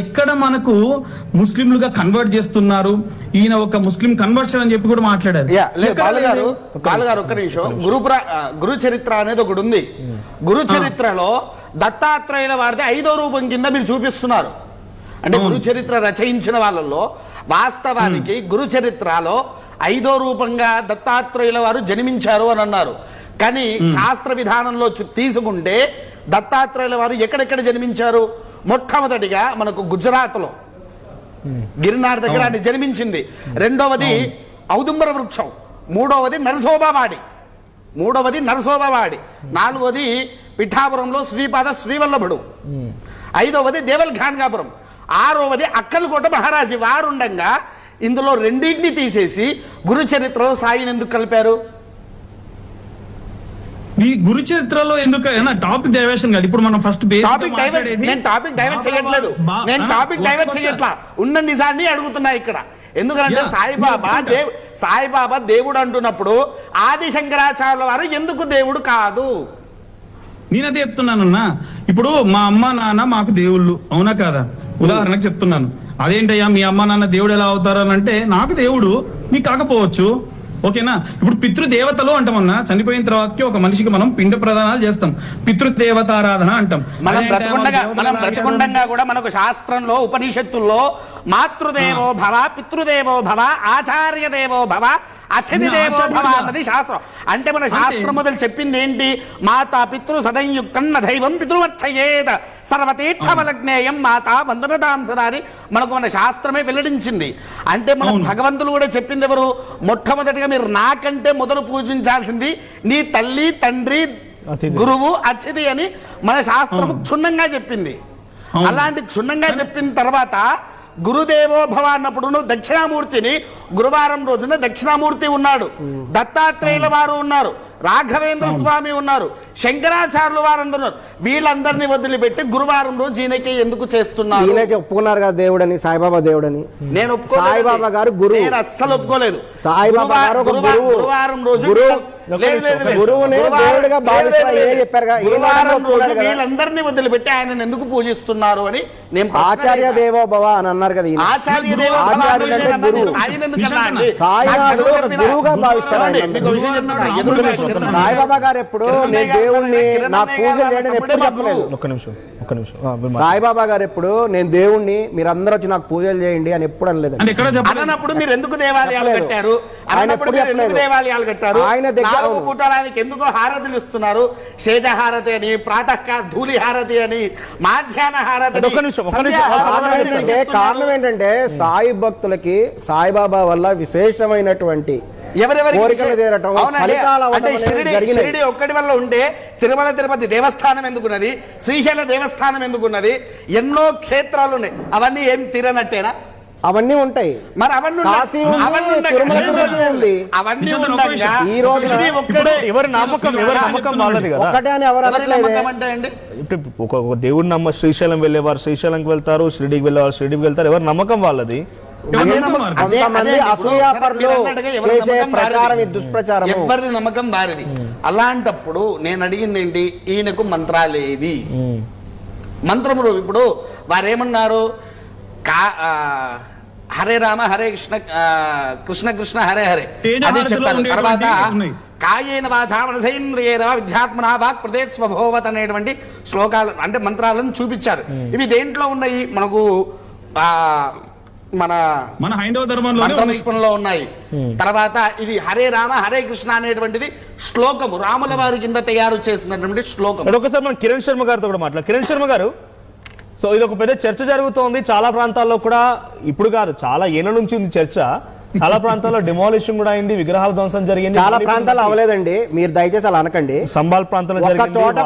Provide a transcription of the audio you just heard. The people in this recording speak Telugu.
ఎక్కడ మనకు ముస్లింలుగా కన్వర్ట్ చేస్తున్నారు, ఈయన ఒక ముస్లిం కన్వర్షన్ అని చెప్పి కూడా మాట్లాడారు. బాలుగారు ఒక్క నిమిషం. గురు చరిత్ర అనేది ఒకటి ఉంది. గురు చరిత్రలో దత్తాత్రేయుల వారిది 5వ రూపం కింద మీరు చూపిస్తున్నారు. అంటే గురు చరిత్ర రచయించిన వాళ్ళలో వాస్తవానికి గురు చరిత్రలో 5వ రూపంగా దత్తాత్రేయుల వారు జన్మించారు అని అన్నారు. కానీ శాస్త్ర విధానంలో తీసుకుంటే దత్తాత్రేయుల వారు ఎక్కడెక్కడ జన్మించారు? మొట్టమొదటిగా మనకు గుజరాత్ లో గిరినార్ దగ్గర ఆయన జన్మించింది. రెండవది ఔదుంబర వృక్షం, మూడవది నరసోబవాడి, నాలుగవది పిఠాపురంలో శ్రీపాద శ్రీవల్లభుడు, 5వది దేవల్ ఖాన్గాపురం, 6వది అక్కలకోట మహారాజు వారుండగా ఇందులో రెండింటిని తీసేసి గురు చరిత్రలో సాయిని ఎందుకు కలిపారు? ఈ గురు చరిత్రలో ఎందుకు టాపిక్ డైవర్షన్ కాదు. ఇప్పుడు మనం ఫస్ట్ టాపిక్ డైవర్ట్ చేయట్లా, ఉన్న నిజాన్ని అడుగుతున్నా ఇక్కడ. ఎందుకంటే సాయిబాబా దేవుడు అంటున్నప్పుడు ఆది శంకరాచార్యుల వారు ఎందుకు దేవుడు కాదు? నేనదే చెప్తున్నానన్నా. ఇప్పుడు మా అమ్మ నాన్న మాకు దేవుళ్ళు, అవునా కాదా? ఉదాహరణకు చెప్తున్నాను. అదేంటయ్యా మీ అమ్మ నాన్న దేవుడు ఎలా అవుతారు అని అంటే, నాకు దేవుడు మీకు కాకపోవచ్చు, ఓకేనా? ఇప్పుడు పితృదేవతలు అంటామన్నా, చనిపోయిన తర్వాతకి ఒక మనిషికి మనం పిండ ప్రదానాలు చేస్తాం, పితృదేవతారాధన అంటాం. మనం బ్రతికుండగా కూడా మనకు శాస్త్రంలో ఉపనిషత్తుల్లో మాతృదేవో భవ, పితృదేవో భవ, ఆచార్య దేవో భవ, అతిథి దేవో భవ అన్నది శాస్త్రం. అంటే మన శాస్త్రం మొదలు చెప్పింది ఏంటి? మాతా పితృ సదయుక్తం దైవం పితృవర్చయేద సర్వతీర్థవలజ్ఞేయం మాతా వందనతాం సదా అని మనకు మన శాస్త్రమే వెల్లడించింది. అంటే మన భగవంతులు కూడా చెప్పింది ఎవరు? మొట్టమొదటిగా మీరు నాకంటే మొదలు పూజించాల్సింది నీ తల్లి, తండ్రి, గురువు, అతిథి అని మన శాస్త్రము క్షుణ్ణంగా చెప్పింది. అలాంటి క్షుణ్ణంగా చెప్పిన తర్వాత గురుదేవో భవ అన్నప్పుడు దక్షిణామూర్తిని గురువారం రోజున దక్షిణామూర్తి ఉన్నాడు, దత్తాత్రేయుల వారు ఉన్నారు, రాఘవేంద్ర స్వామి ఉన్నారు, శంకరాచార్యుల వారు అందరున్నారు. వీళ్ళందరినీ వదిలిపెట్టి గురువారం రోజు ఈయనకి ఎందుకు చేస్తున్నారు? ఒప్పుకున్నారు కదా దేవుడని, సాయిబాబా దేవుడని. నేను సాయిబాబా గారు గురువు, నేను అస్సలు ఒప్పుకోలేదు. సాయిబాబా గారు గురువారం రోజు వీళ్ళందరినీ వదిలిపెట్టి ఆయన ఎందుకు పూజిస్తున్నారు అని నేను ఆచార్య దేవో భవ అని అన్నారు కదా. ఆచార్య దేవో గురువుగా భావిస్తారు. సాయిబాబా గారు ఎప్పుడు నేను దేవుణ్ణి నా పూజలు చేయడం ఎప్పుడు చెప్పలేదు. సాయిబాబా గారు ఎప్పుడు నేను దేవుణ్ణి మీరందరూ వచ్చి నాకు పూజలు చేయండి అని ఎప్పుడు అనలేదు. అన్నప్పుడు మీరు ఎందుకు దేవాలయాలు కట్టారు? దేవాలయాలు కట్టారు ఆయన దగ్గర పుట్టడానికి ఎందుకు హారతులు ఇస్తున్నారు? శేష హారతి అని, ప్రాతఃకాల ధూళి హారతి అని, మాధ్యాహ్న హారతి. కారణం ఏంటంటే సాయి భక్తులకి సాయిబాబా వల్ల విశేషమైనటువంటి షిరిడి ఒక్కటి వల్ల ఉంటే తిరుమల తిరుపతి దేవస్థానం ఎందుకున్నది? శ్రీశైల దేవస్థానం ఎందుకున్నది? ఎన్నో క్షేత్రాలు ఉన్నాయి. అవన్నీ ఏం తీరనట్టేనా? అవన్నీ ఉంటాయి. మరి అవన్నీ దేవుడు నమ్మ శ్రీశైలం వెళ్ళేవారు శ్రీశైలంకి వెళ్తారు, షిరిడికి వెళ్ళేవారు షిరిడికి వెళ్తారు. ఎవరు నమ్మకం వాళ్ళది. ఎవరిది నమ్మకం వారిది. అలాంటప్పుడు నేను అడిగింది ఏంటి? ఈయనకు మంత్రాలేవి? మంత్రములు ఇప్పుడు వారేమన్నారు? హరే రామ హరే కృష్ణ, కృష్ణ కృష్ణ హరే హరే అది చెప్పారు. తర్వాత కాయేన వాచా మనసేంద్రియేణ విద్యాత్మనా వాక్ ప్రదేశ్ స్వభోవత్ అనేటువంటి శ్లోకాలు అంటే మంత్రాలను చూపించారు. ఇవి దేంట్లో ఉన్నాయి? మనకు మన హైందవ ధర్మంలో ఉన్నాయి. తర్వాత ఇది హరే రామ హరే కృష్ణ అనేటువంటిది శ్లోకము, రాముల వారి కింద తయారు చేసినటువంటి శ్లోకం. ఒకసారి మనం కిరణ్ శర్మ గారితో కూడా మాట్లాడారు. కిరణ్ శర్మ గారు, సో ఇది ఒక పెద్ద చర్చ జరుగుతోంది చాలా ప్రాంతాల్లో కూడా. ఇప్పుడు కాదు, చాలా ఏళ్ళ నుంచి ఉంది చర్చ. చాలా ప్రాంతాల్లో డిమాలిషన్ కూడా అయింది, విగ్రహాల ధ్వంసం జరిగింది. చాలా ప్రాంతాల్లో అవ్వలేదండి, మీరు దయచేసి అలా అనకండి. సంబాల్ ప్రాంతంలో జరిగింది.